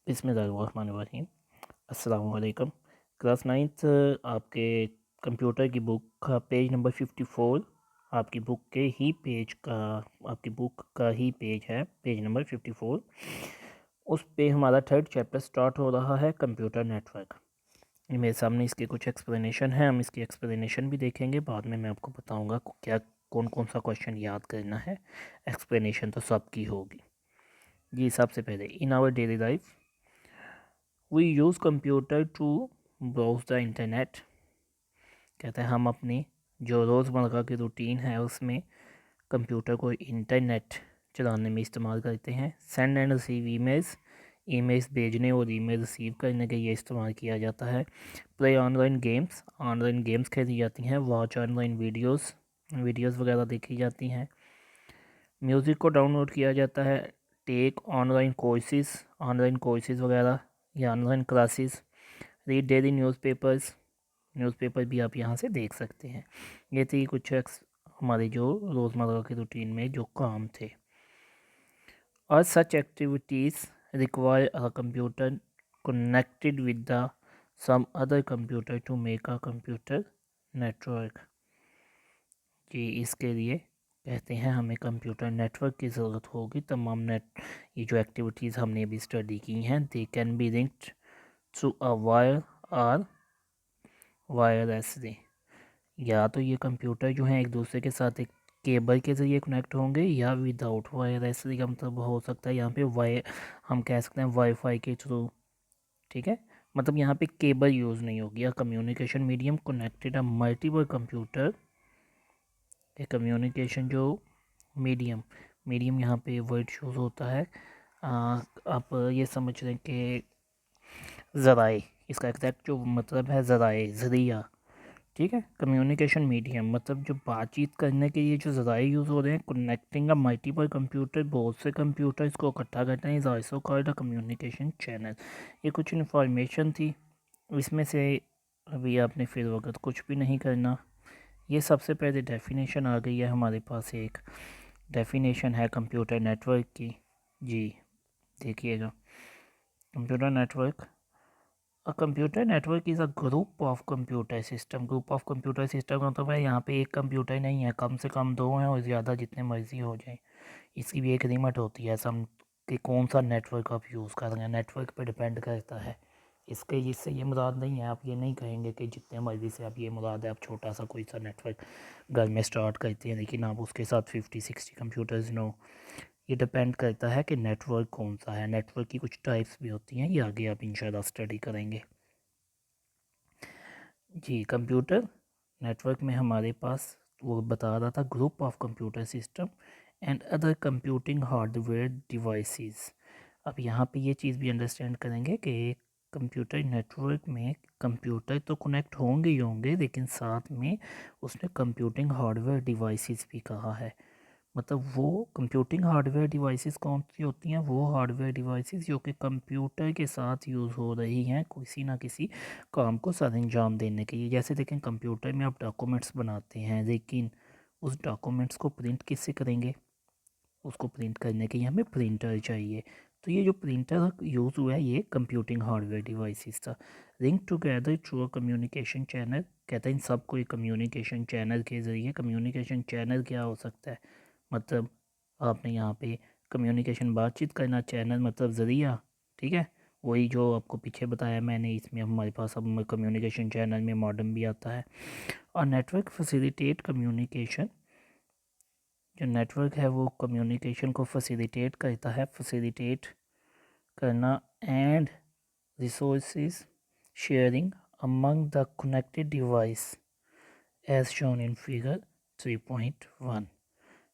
बिस्मिल्लाहिर्रहमानिर्रहीम। अस्सलाम वालेकुम। क्लास नाइन्थ आपके कंप्यूटर की बुक का पेज नंबर 54 आपकी बुक का ही पेज है, पेज नंबर 54। उस पे हमारा थर्ड चैप्टर स्टार्ट हो रहा है, कंप्यूटर नेटवर्क। मेरे सामने इसके कुछ एक्सप्लेनेशन है, हम इसकी एक्सप्लेनेशन भी देखेंगे। बाद में मैं आपको बताऊंगा क्या कौन कौन सा क्वेश्चन याद करना है। एक्सप्लेनेशन तो सबकी होगी जी। सबसे पहले, in our daily life we use computer to browse the internet. कहते हैं हम अपनी जो रोज़मर्रा की रूटीन है उसमें कंप्यूटर को इंटरनेट चलाने में इस्तेमाल करते हैं। Send and receive emails, emails भेजने और ईमेल रिसीव करने के लिए इस्तेमाल किया जाता है। Play online games, online games खेली जाती हैं। वॉच ऑनलाइन वीडियोस, वीडियोस वगैरह देखी जाती हैं। म्यूज़िक को डाउनलोड किया जाता है। टेक ऑनलाइन कोर्सेज वगैरह या online classes. Read daily newspapers, newspaper भी आप यहाँ से देख सकते हैं। ये थी कुछ हमारी जो रोज़मर्रा की रूटीन में जो काम थे। और such activities require a computer connected with the some other computer to make a computer network. कि इसके लिए कहते हैं हमें कंप्यूटर नेटवर्क की ज़रूरत होगी। तमाम ये जो एक्टिविटीज़ हमने भी स्टडी की हैं, they can be linked through a wire और वायरलेसली। या तो ये कंप्यूटर जो हैं एक दूसरे के साथ एक केबल के ज़रिए कनेक्ट होंगे, या विदाउट वायरलेसली का मतलब हो सकता है यहाँ पे हम कह सकते हैं वाईफाई के थ्रू। ठीक है, मतलब यहाँ पे केबल यूज़ नहीं होगी। या communication medium connected a multiple computer. Communication जो मीडियम यहाँ पे वर्ड यूज़ होता है। आप ये समझ लें कि ज़राए, इसका एग्जैक्ट जो मतलब है ज़राए, ज़रिया। ठीक है, कम्युनिकेशन मीडियम मतलब जो बातचीत करने के लिए जो ज़राए यूज़ हो रहे हैं। कनेक्टिंग अ मल्टीपल कंप्यूटर, बहुत से कंप्यूटर्स को इकट्ठा करते हैं, is also called a communication channel. ये कुछ इन्फॉर्मेशन थी, इसमें से अभी आपने फिर वक्त कुछ भी नहीं करना। ये सबसे पहले डेफिनेशन आ गई है हमारे पास। एक डेफिनेशन है कंप्यूटर नेटवर्क की जी, देखिएगा। Computer network, a computer network is a group of computer system. Group of computer system का मतलब है यहाँ पे एक कंप्यूटर नहीं है, कम से कम दो हैं और ज़्यादा जितने मर्जी हो जाए। इसकी भी एक लिमिट होती है सम कि कौन सा नेटवर्क आप यूज़ कर रहे हैं, नेटवर्क पर डिपेंड करता है। इससे ये मुराद नहीं है, आप ये नहीं कहेंगे कि जितने मर्जी से आप ये मुराद है आप छोटा सा कोई सा नेटवर्क घर में स्टार्ट करते हैं लेकिन आप उसके साथ 50-60 कंप्यूटर्स नो। ये डिपेंड करता है कि नेटवर्क कौन सा है। नेटवर्क की कुछ टाइप्स भी होती हैं, ये आगे आप इंशाल्लाह स्टडी करेंगे जी। कंप्यूटर नेटवर्क में हमारे पास वो बता रहा था group of computer system and other computing hardware devices. अब यहाँ पे ये चीज़ भी अंडरस्टैंड करेंगे कि कंप्यूटर नेटवर्क में कंप्यूटर तो कनेक्ट होंगे ही होंगे, लेकिन साथ में उसने कंप्यूटिंग हार्डवेयर डिवाइसेस भी कहा है। मतलब वो कंप्यूटिंग हार्डवेयर डिवाइसेस कौन सी होती हैं? वो हार्डवेयर डिवाइसेस जो कि कंप्यूटर के साथ यूज़ हो रही हैं किसी ना किसी काम को सर अंजाम देने के लिए। जैसे देखें, कंप्यूटर में आप डॉक्यूमेंट्स बनाते हैं, लेकिन उस डॉक्यूमेंट्स को प्रिंट किससे करेंगे? उसको प्रिंट करने के लिए हमें प्रिंटर चाहिए। तो ये जो प्रिंटर यूज़ हुआ है ये कंप्यूटिंग हार्डवेयर डिवाइसेस था। Link together through a communication channel. कहते हैं इन सबको एक कम्युनिकेशन चैनल के ज़रिए। कम्युनिकेशन चैनल क्या हो सकता है? मतलब आपने यहाँ पे कम्युनिकेशन बातचीत करना, चैनल मतलब ज़रिया। ठीक है, वही जो आपको पीछे बताया मैंने। इसमें हमारे पास अब कम्युनिकेशन चैनल में मॉडेम भी आता है। और नेटवर्क फैसिलिटेट कम्युनिकेशन। जो नेटवर्क है वो कम्युनिकेशन को फैसिलिटेट करता है, फैसिलिटेट करना and resources sharing among the connected device as shown in figure 3.1।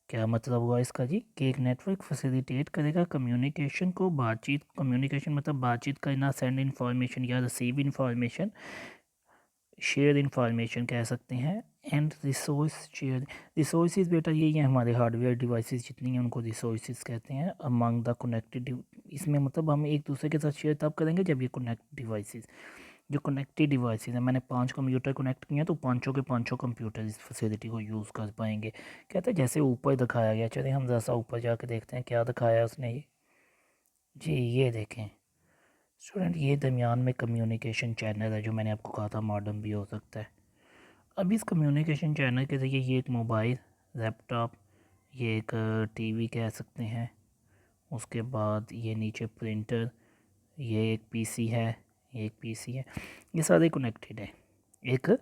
क्या मतलब हुआ इसका जी? कि एक नेटवर्क फैसिलिटेट करेगा कम्युनिकेशन को, बातचीत। कम्युनिकेशन मतलब बातचीत करना, सेंड इन्फॉर्मेशन या रिसीव इन्फॉर्मेशन, शेयर इन्फॉर्मेशन कह सकते हैं। एंड रिसोर्स शेयर, रिसोर्सेज बेटा यही है हमारे हार्डवेयर डिवाइसेस जितनी हैं उनको रिसोर्सेज कहते हैं। अमंग द कनेक्टेड, इसमें मतलब हम एक दूसरे के साथ शेयर तब करेंगे जब ये कनेक्ट डिवाइसेस, जो कनेक्टेड डिवाइसेस हैं, मैंने 5 कंप्यूटर कनेक्ट किए हैं तो पाँचों के पाँचों कंप्यूटर इस फैसिलिटी को यूज़ कर पाएंगे। कहते हैं जैसे ऊपर दिखाया गया। चलिए हम जैसा ऊपर जाके देखते हैं क्या दिखाया है उसने। ये जी ये देखें, स्टूडेंट ये दरमियान में कम्युनिकेशन चैनल है जो मैंने आपको कहा था मॉडेम भी हो सकता है। अब इस कम्युनिकेशन चैनल के ज़रिए ये एक मोबाइल, लैपटॉप, ये एक टीवी कह सकते हैं, उसके बाद ये नीचे प्रिंटर, ये एक पीसी है, ये एक पीसी है, ये सारे कनेक्टेड है एक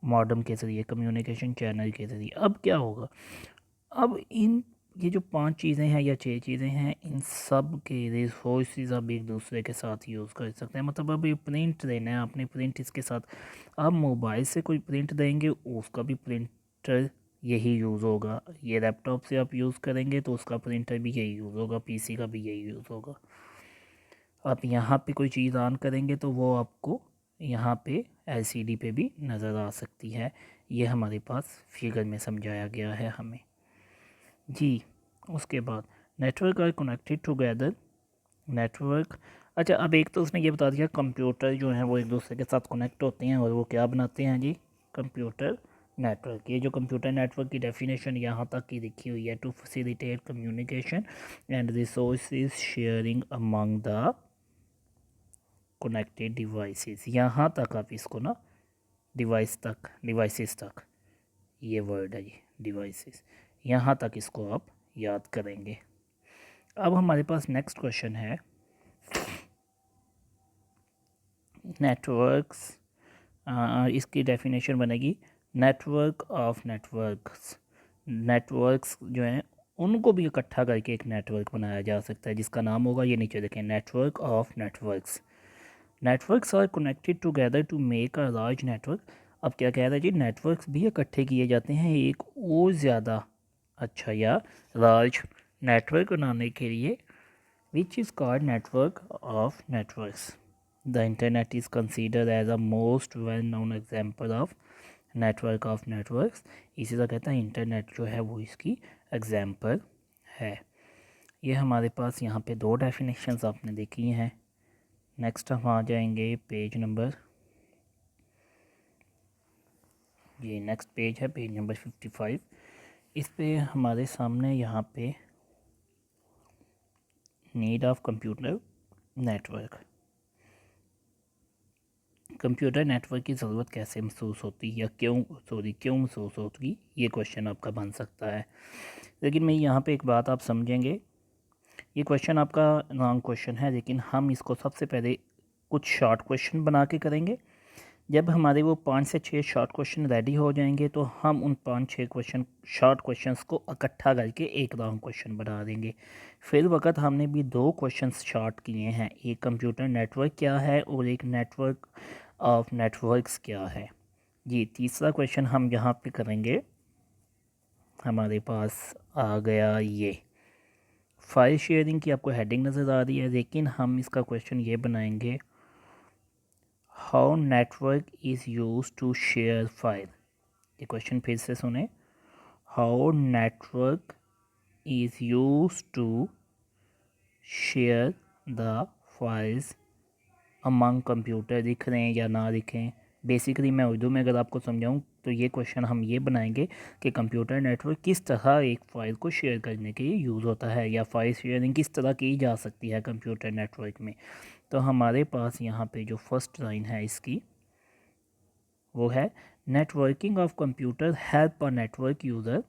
मॉडेम के ज़रिए, कम्युनिकेशन चैनल के ज़रिए। अब क्या होगा, अब इन ये जो 5 चीज़ें हैं या 6 चीज़ें हैं, इन सब के रिसोर्सेज आप एक दूसरे के साथ यूज़ कर सकते हैं। मतलब अब ये प्रिंट देना है आपने, प्रिंट इसके साथ आप मोबाइल से कोई प्रिंट देंगे उसका भी प्रिंटर यही यूज़ होगा, ये लैपटॉप से आप यूज़ करेंगे तो उसका प्रिंटर भी यही यूज़ होगा, पीसी का भी यही यूज़ होगा। आप यहाँ पे कोई चीज़ ऑन करेंगे तो वो आपको यहाँ पे एलसीडी पे भी नज़र आ सकती है। ये हमारे पास फिगर में समझाया गया है हमें जी। उसके बाद network are connected together, network. अच्छा, अब एक तो उसने ये बता दिया कंप्यूटर जो है वो एक दूसरे के साथ कनेक्ट होते हैं और वो क्या बनाते हैं जी, कंप्यूटर नेटवर्क। ये जो कंप्यूटर नेटवर्क की डेफिनेशन यहाँ तक की लिखी हुई है, to facilitate communication and resources sharing among the connected devices. यहाँ तक आप इसको ना डिवाइसेस तक ये वर्ड है जी, डिवाइसेस, यहाँ तक इसको आप याद करेंगे। अब हमारे पास नेक्स्ट क्वेश्चन है नेटवर्क्स। इसकी डेफिनेशन बनेगी नेटवर्क ऑफ नेटवर्क्स। नेटवर्क्स जो हैं उनको भी इकट्ठा करके एक नेटवर्क बनाया जा सकता है जिसका नाम होगा, ये नीचे देखें, network of networks. Networks are connected together to make a large network. अब क्या कह रहा है जी, नेटवर्क्स भी इकट्ठे किए जाते हैं एक और ज़्यादा अच्छा या लार्ज नेटवर्क बनाने के लिए, which is called network of networks. The internet is considered as a most well known example of network of networks. इसी तरह कहता है इंटरनेट जो है वो इसकी एग्जाम्पल है। ये हमारे पास यहाँ पे 2 डेफिनेशंस आपने देखी हैं। नेक्स्ट हम आ जाएंगे पेज नंबर, ये नेक्स्ट पेज है पेज नंबर 55। इस पे हमारे सामने यहाँ पे need of computer network, computer network की ज़रूरत कैसे महसूस होती है या क्यों महसूस होती, ये क्वेश्चन आपका बन सकता है। लेकिन मैं यहाँ पे एक बात आप समझेंगे, ये क्वेश्चन आपका लॉन्ग क्वेश्चन है लेकिन हम इसको सबसे पहले कुछ शॉर्ट क्वेश्चन बना के करेंगे। जब हमारे वो 5 से 6 शॉर्ट क्वेश्चन रेडी हो जाएंगे तो हम उन 5-6 क्वेश्चन शॉर्ट क्वेश्चंस को इकट्ठा करके एक लॉन्ग क्वेश्चन बना देंगे। फिर वक्त हमने भी 2 क्वेश्चंस शॉर्ट किए हैं, एक कंप्यूटर नेटवर्क क्या है और एक नेटवर्क ऑफ नेटवर्क्स क्या है जी। तीसरा क्वेश्चन हम यहाँ पे करेंगे, हमारे पास आ गया ये फाइल शेयरिंग की, आपको हेडिंग नज़र आ रही है, लेकिन हम इसका क्वेश्चन ये बनाएंगे, how network is use to share file. ये क्वेश्चन फिर से सुने, how network is use to share the files among computer. दिख रहे हैं या ना दिखें, बेसिकली मैं उर्दू में अगर आपको समझाऊं तो ये क्वेश्चन हम ये बनाएंगे कि कंप्यूटर नेटवर्क किस तरह एक फ़ाइल को शेयर करने के लिए यूज़ होता है या फाइल शेयरिंग किस तरह की जा सकती है कंप्यूटर नेटवर्क में। तो हमारे पास यहाँ पे जो फर्स्ट लाइन है इसकी वो है, networking of computer help a network user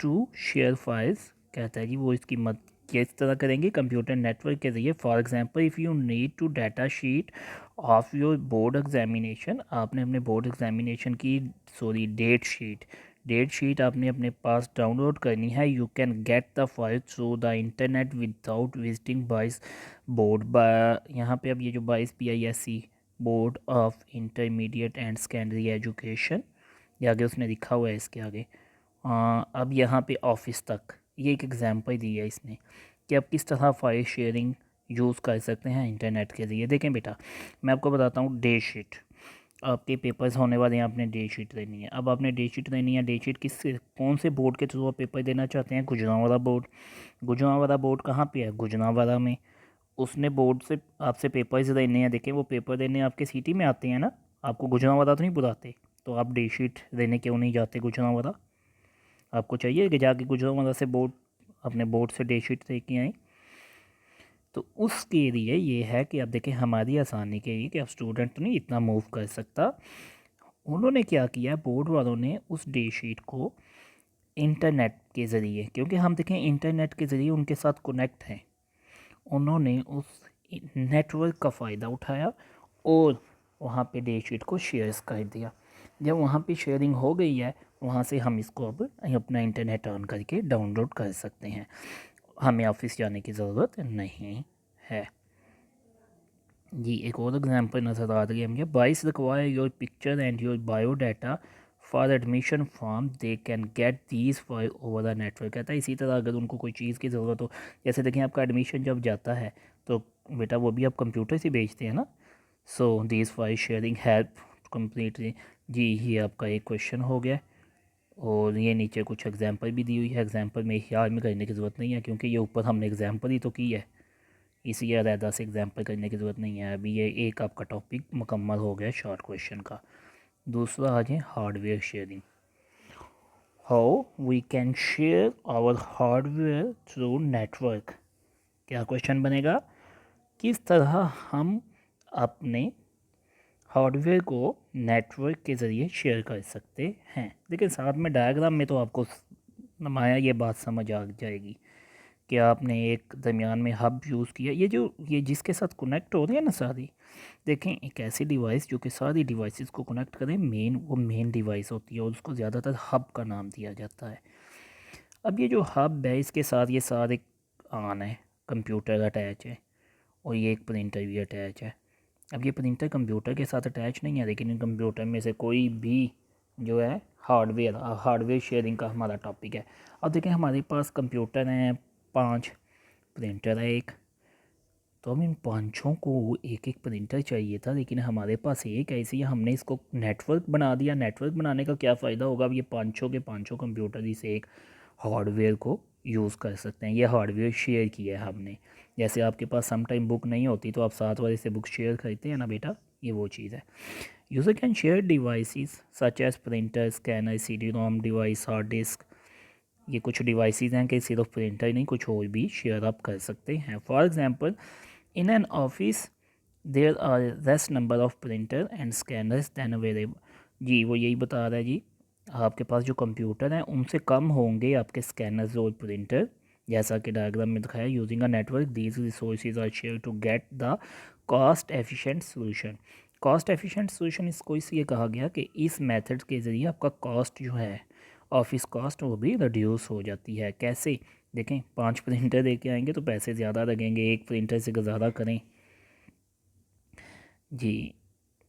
to share files. कहता है कि वो इसकी मदद किस तरह करेंगे कंप्यूटर नेटवर्क के ज़रिए। For example if you need to data sheet of your board examination, आपने अपने बोर्ड एग्जामिनेशन की डेट शीट आपने अपने पास डाउनलोड करनी है, you can get the file through the internet without visiting BISE board. यहाँ पे अब ये जो BISE BISC board of intermediate and secondary education, ये आगे उसने लिखा हुआ है इसके आगे। अब यहाँ पे ऑफिस तक ये एक एग्जांपल दी है इसने कि आप किस तरह फाइल शेयरिंग यूज़ कर सकते हैं इंटरनेट के ज़रिए। देखें बेटा, मैं आपको बताता हूँ, डे शीट, आपके पेपर्स होने वाले हैं, आपने डे शीट लेनी है। अब आपने डे शीट लेनी है, डे शीट कौन से बोर्ड के थ्रू आप पेपर देना चाहते हैं, गुजरांवाला बोर्ड। गुजरांवाला बोर्ड कहाँ पे है, गुजरांवाला में। उसने बोर्ड से आपसे पेपर्स लेने हैं, देखें वो पेपर देने आपके सिटी में आते हैं ना, आपको गुजरांवाला तो नहीं बुलाते, तो आप डे शीट लेने क्यों नहीं जाते गुजरांवाला। आपको चाहिए कि जाके गुजरांवाला से बोर्ड अपने बोर्ड से डे शीट दे के आएँ। तो उसके लिए ये है कि अब देखें हमारी आसानी के लिए कि अब स्टूडेंट तो नहीं इतना मूव कर सकता, उन्होंने क्या किया, बोर्ड वालों ने उस डे शीट को इंटरनेट के ज़रिए, क्योंकि हम देखें इंटरनेट के ज़रिए उनके साथ कनेक्ट हैं, उन्होंने उस नेटवर्क का फ़ायदा उठाया और वहाँ पे डे शीट को शेयर्स कर दिया। जब वहाँ पे शेयरिंग हो गई है, वहाँ से हम इसको अब अपना इंटरनेट ऑन करके डाउनलोड कर सकते हैं, हमें ऑफिस जाने की ज़रूरत नहीं है। जी एक और एग्जांपल नज़र आ रही है मुझे, बाइस require your picture and your biodata for admission form they can get these file over the network. कहता है इसी तरह अगर उनको कोई चीज़ की ज़रूरत हो, जैसे देखें आपका एडमिशन जब जाता है तो बेटा वो भी आप कंप्यूटर से भेजते हैं ना, so these file sharing help completely. जी ये आपका एक क्वेश्चन हो गया और ये नीचे कुछ एग्जांपल भी दी हुई है। एग्जांपल में ख्याल में करने की ज़रूरत नहीं है क्योंकि ये ऊपर हमने एग्जांपल ही तो की है, इसी अलहदा से एग्जांपल करने की ज़रूरत नहीं है। अभी ये एक आपका टॉपिक मुकम्मल हो गया शॉर्ट क्वेश्चन का। दूसरा आ जाए hardware sharing. How we can share our hardware through network. क्या क्वेश्चन बनेगा, किस तरह हम अपने हार्डवेयर को नेटवर्क के ज़रिए शेयर कर सकते हैं। देखिए साथ में डायग्राम में तो आपको नमाया ये बात समझ आ जाएगी कि आपने एक दरमियान में हब यूज़ किया, ये जिसके साथ कनेक्ट हो रही है ना सारी, देखें एक ऐसी डिवाइस जो कि सारी डिवाइसेस को कनेक्ट करे, वो मेन डिवाइस होती है और उसको ज़्यादातर हब का नाम दिया जाता है। अब ये जो हब है इसके साथ ये सारे ऑन है, कंप्यूटर अटैच है और ये एक प्रिंटर भी अटैच है। अब ये प्रिंटर कंप्यूटर के साथ अटैच नहीं है, लेकिन इन कंप्यूटर में से कोई भी जो है हार्डवेयर शेयरिंग का हमारा टॉपिक है। अब देखें हमारे पास कंप्यूटर हैं 5, प्रिंटर है एक, तो हम इन पाँचों को एक एक प्रिंटर चाहिए था, लेकिन हमारे पास एक है, इसलिए हमने इसको नेटवर्क बना दिया। नेटवर्क बनाने का क्या फ़ायदा होगा, अब ये पाँचों के पाँचों कंप्यूटर इस एक हार्डवेयर को यूज़ कर सकते हैं। ये हार्डवेयर शेयर किया है हमने। जैसे आपके पास सम टाइम बुक नहीं होती तो आप साथ वाले से बुक शेयर करते हैं ना बेटा, ये वो चीज़ है। User can share devices such as printer, scanner, CD-ROM device, hard disk. ये कुछ डिवाइसेस हैं कि सिर्फ प्रिंटर नहीं कुछ और भी शेयर आप कर सकते हैं। For example in an office there are less number of printer and scanners than available. जी वो यही बता रहा है जी, आपके पास जो कंप्यूटर हैं उनसे कम होंगे आपके स्कैनर्स और प्रिंटर, जैसा कि डायग्राम में दिखाया। Using a network these resources are share to get the cost efficient solution. Cost efficient solution इसको इसलिए कहा गया कि इस मेथड के ज़रिए आपका कॉस्ट जो है ऑफिस कॉस्ट वो भी रिड्यूस हो जाती है। कैसे, देखें 5 प्रिंटर लेके आएंगे तो पैसे ज़्यादा लगेंगे, एक प्रिंटर से गुजारा करें। जी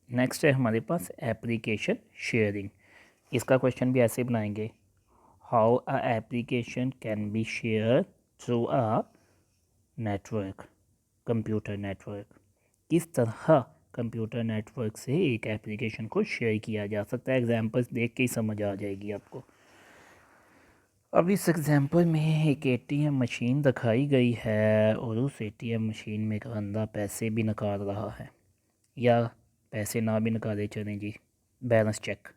नेक्स्ट है हमारे पास एप्लीकेशन शेयरिंग। इसका क्वेश्चन भी ऐसे बनाएंगे, how a application can be share through a network, computer network. किस तरह कंप्यूटर नेटवर्क से एक एप्लीकेशन को शेयर किया जा सकता है। एग्जांपल्स देख के ही समझ आ जाएगी आपको। अब इस एग्जांपल में एक ATM मशीन दिखाई गई है और उस ATM मशीन में एक बंदा पैसे भी निकाल रहा है, या पैसे ना भी निकाले चलें जी, बैलेंस चेक।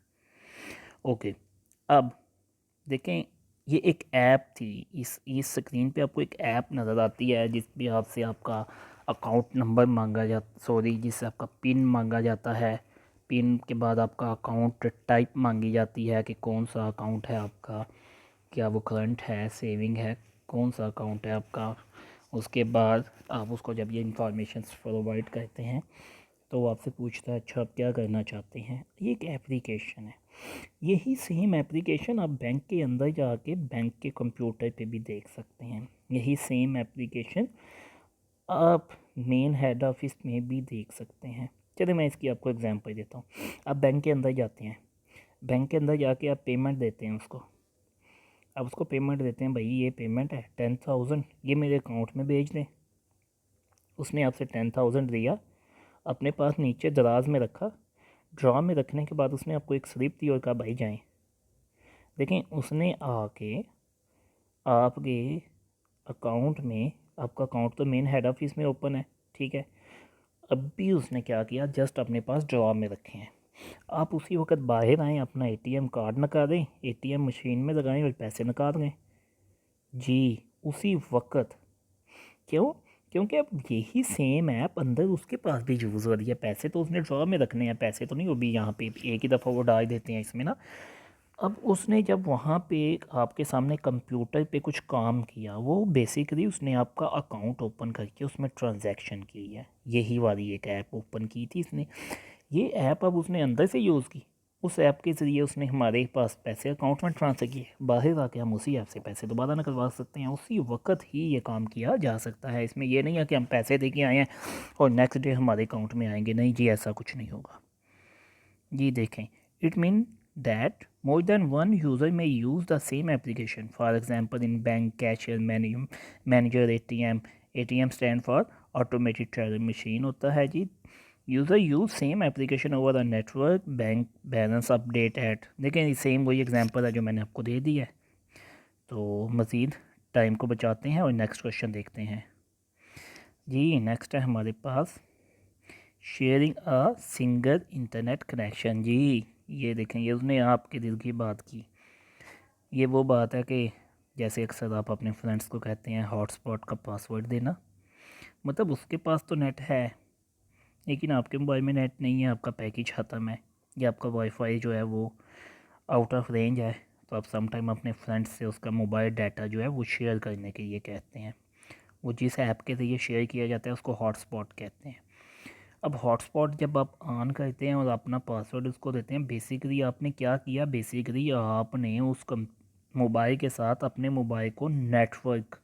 ओके अब देखें ये एक ऐप थी, इस स्क्रीन पे आपको एक ऐप नज़र आती है जिसमें आपसे आपका अकाउंट नंबर मांगा जाता, सॉरी जिससे आपका पिन मांगा जाता है। पिन के बाद आपका अकाउंट टाइप मांगी जाती है कि कौन सा अकाउंट है आपका, क्या वो करंट है, सेविंग है, कौन सा अकाउंट है आपका। उसके बाद आप उसको जब ये इंफॉर्मेशन प्रोवाइड करते हैं तो वो आपसे पूछता है अच्छा आप क्या करना चाहते हैं। ये एक एप्लीकेशन है। यही सेम एप्लीकेशन आप बैंक के अंदर जाके बैंक के कंप्यूटर पे भी देख सकते हैं। यही सेम एप्लीकेशन आप मेन हेड ऑफिस में भी देख सकते हैं। चलिए मैं इसकी आपको एग्जांपल देता हूँ। आप बैंक के अंदर जाते हैं, बैंक के अंदर जाके आप पेमेंट देते हैं उसको। अब उसको पेमेंट देते हैं, भाई ये पेमेंट है 10,000, ये मेरे अकाउंट में भेज दें। उसने आपसे 10,000 दिया, अपने पास नीचे दराज में रखा। ड्रॉ में रखने के बाद उसने आपको एक स्लिप दी और कहा भाई जाएं। देखें उसने आके आपके अकाउंट में, आपका अकाउंट तो मेन हेड ऑफिस में ओपन है, ठीक है। अब भी उसने क्या किया, जस्ट अपने पास ड्रॉ में रखे हैं। आप उसी वक्त बाहर आएँ, अपना ATM कार्ड निकालें, ATM मशीन में लगाएं और पैसे निकाल लें जी उसी वक्त। क्यों? क्योंकि अब यही सेम ऐप अंदर उसके पास भी यूज़ हो रही है। पैसे तो उसने ड्रॉ में रखने हैं, पैसे तो नहीं वो भी यहाँ पे एक ही दफ़ा वो डाल देते हैं इसमें ना। अब उसने जब वहाँ पे आपके सामने कंप्यूटर पे कुछ काम किया, वो बेसिकली उसने आपका अकाउंट ओपन करके उसमें ट्रांजैक्शन की है। यही वाली एक ऐप ओपन की थी इसने। ये ऐप अब उसने अंदर से यूज़ की, उस ऐप के ज़रिए उसने हमारे पास पैसे अकाउंट में ट्रांसफ़र किए। बाहर आके हम उसी ऐप से पैसे दोबारा निकलवा सकते हैं, उसी वक्त ही ये काम किया जा सकता है। इसमें ये नहीं है कि हम पैसे दे के आए हैं और नेक्स्ट डे हमारे अकाउंट में आएंगे। नहीं जी, ऐसा कुछ नहीं होगा जी। देखें, it mean that more than one user may use the same application. For example, in bank cashier manager ATM stand for automated teller machine होता है जी। User use same application over the network, bank balance update at. देखें same वही example है जो मैंने आपको दे दी है। तो मज़ीद टाइम को बचाते हैं और नेक्स्ट क्वेश्चन देखते हैं जी। नेक्स्ट है हमारे पास sharing a single internet connection जी। ये देखें, ये उसने आपके दिल की बात की। ये वो बात है कि जैसे अक्सर आप अपने फ्रेंड्स को कहते हैं हॉटस्पॉट का पासवर्ड देना, मतलब उसके पास तो नेट है लेकिन आपके मोबाइल में नेट नहीं है, आपका पैकेज ख़त्म है या आपका वाईफाई जो है वो आउट ऑफ रेंज है। तो आप समटाइम अपने फ्रेंड्स से उसका मोबाइल डाटा जो है वो शेयर करने के लिए कहते हैं। वो जिस ऐप के ज़रिए शेयर किया जाता है उसको हॉटस्पॉट कहते हैं। अब हॉटस्पॉट जब आप ऑन करते हैं और अपना पासवर्ड उसको देते हैं, बेसिकली आपने क्या किया, बेसिकली आपने उस मोबाइल के साथ अपने मोबाइल को नेटवर्क,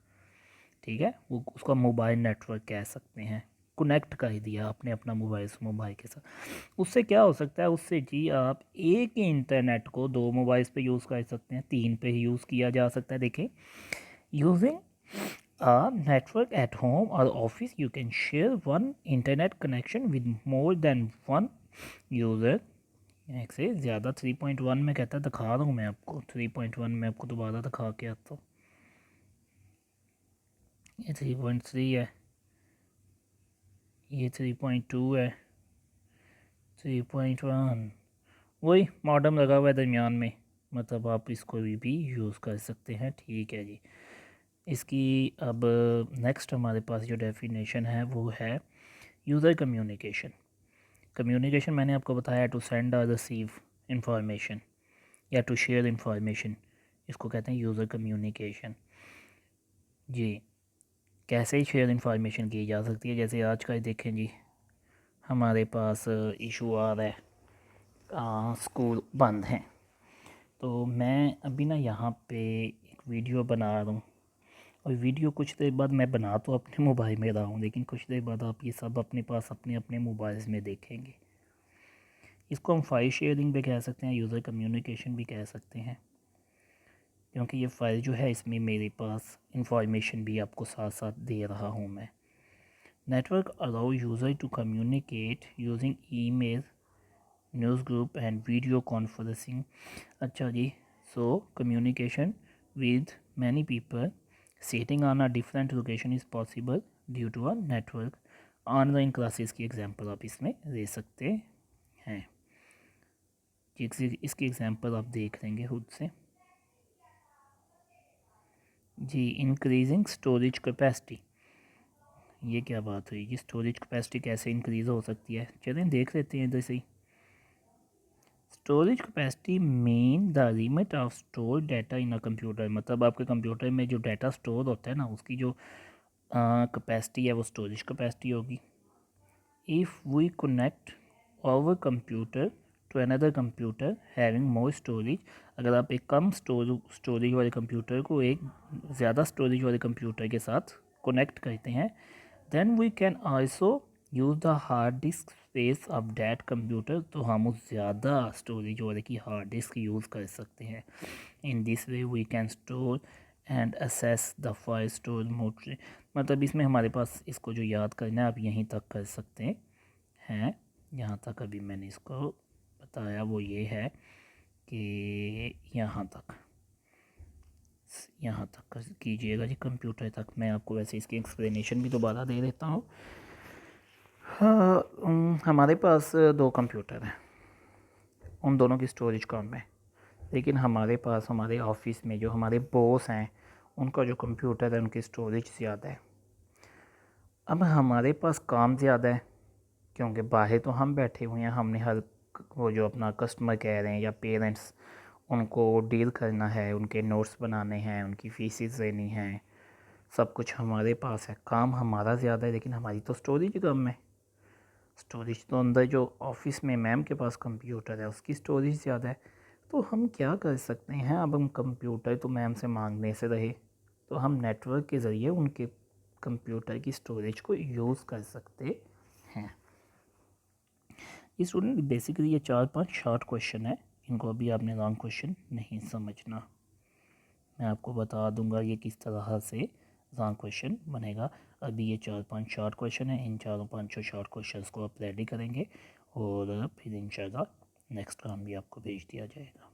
ठीक है, वो उसका मोबाइल नेटवर्क कह सकते हैं, कनेक्ट कर दिया आपने अपना मोबाइल उस मोबाइल के साथ। उससे क्या हो सकता है, उससे जी आप एक ही इंटरनेट को दो मोबाइल्स पे यूज़ कर सकते हैं, तीन पे यूज़ किया जा सकता है। देखें, using a network at home or office, you can share one internet connection with more than one user। एक से ज़्यादा 3.1 में कहता है, दिखा रहा हूँ मैं आपको 3.1 में आपको दोबारा दिखा के आता हूँ। ये 3.3 है, ये 3.2 है, 3.1 वही मॉडम लगा हुआ है दरमियान में, मतलब आप इसको भी यूज़ कर सकते हैं। ठीक है जी। इसकी अब नेक्स्ट हमारे पास जो डेफिनेशन है वो है यूज़र कम्युनिकेशन। कम्युनिकेशन मैंने आपको बताया टू सेंड और रिसीव इंफॉर्मेशन या टू शेयर इंफॉर्मेशन, इसको कहते हैं यूज़र कम्युनिकेशन जी। कैसे ही शेयर इंफॉर्मेशन की जा सकती है, जैसे आज का ही देखें जी, हमारे पास इशू आ रहा है, स्कूल बंद हैं, तो मैं अभी ना यहाँ पे एक वीडियो बना रहा हूँ और वीडियो कुछ देर बाद मैं बना तो अपने मोबाइल में रहा हूँ, लेकिन कुछ देर बाद आप ये सब अपने पास अपने अपने मोबाइल्स में देखेंगे। इसको हम फाइल शेयरिंग भी कह सकते हैं, यूज़र कम्युनिकेशन भी कह सकते हैं, क्योंकि ये फ़ाइल जो है इसमें मेरे पास इंफॉर्मेशन भी आपको साथ साथ दे रहा हूँ मैं। Network allow user to communicate using email, news group and video conferencing. अच्छा जी, so communication with many people sitting on a different location is possible due to a network. Online classes की एग्जांपल आप इसमें दे सकते हैं। इसकी example आप देख लेंगे खुद से जी। इंक्रीजिंग स्टोरेज कैपेसिटी, ये क्या बात हुई जी, स्टोरेज कैपेसिटी कैसे इंक्रीज़ हो सकती है, चलें देख लेते हैं इधर से ही। Storage capacity mean the limit of store data in a computer, मतलब आपके कंप्यूटर में जो डाटा स्टोर होता है ना उसकी जो कैपेसिटी है वो स्टोरेज कैपेसिटी होगी। If we connect our computer to another computer having more storage, अगर आप एक कम स्टोरेज वाले कंप्यूटर को एक ज़्यादा स्टोरेज वाले कंप्यूटर के साथ कनेक्ट करते हैं, then we can also use the hard disk space of that computer, तो हम उस ज़्यादा स्टोरेज वाले की हार्ड डिस्क यूज़ कर सकते हैं। In this way we can store and access the file store मोटरी, मतलब इसमें हमारे पास इसको जो याद करना है आप यहीं तक कर सकते हैं। यहाँ तक अभी मैंने इसको बताया वो ये है कि यहाँ तक कीजिएगा जी, कंप्यूटर तक। मैं आपको वैसे इसकी एक्सप्लेनेशन भी दोबारा दे देता हूँ। हाँ, हमारे पास दो कंप्यूटर हैं, उन दोनों की स्टोरेज कम है, लेकिन हमारे पास हमारे ऑफिस में जो हमारे बॉस हैं उनका जो कंप्यूटर है उनकी स्टोरेज ज़्यादा है। अब हमारे पास काम ज़्यादा है क्योंकि बाहर तो हम बैठे हुए हैं, हमने हर वो जो अपना कस्टमर कह रहे हैं या पेरेंट्स, उनको डील करना है, उनके नोट्स बनाने हैं, उनकी फ़ीसेस देनी हैं, सब कुछ हमारे पास है। काम हमारा ज़्यादा है लेकिन हमारी तो स्टोरेज कम है। स्टोरेज तो अंदर जो ऑफिस में मैम के पास कंप्यूटर है उसकी स्टोरेज ज़्यादा है। तो हम क्या कर सकते हैं, अब हम कंप्यूटर तो मैम से मांगने से रहे, तो हम नेटवर्क के ज़रिए उनके कंप्यूटर की स्टोरेज को यूज़ कर सकते हैं। ये स्टूडेंट बेसिकली ये 4-5 शॉर्ट क्वेश्चन है, इनको अभी आपने लॉन्ग क्वेश्चन नहीं समझना। मैं आपको बता दूंगा ये किस तरह से लॉन्ग क्वेश्चन बनेगा। अभी ये 4-5 शॉर्ट क्वेश्चन है, इन 4-5 शॉर्ट क्वेश्चंस को आप रेडी करेंगे और फिर इंशाल्लाह नेक्स्ट काम भी आपको भेज दिया जाएगा।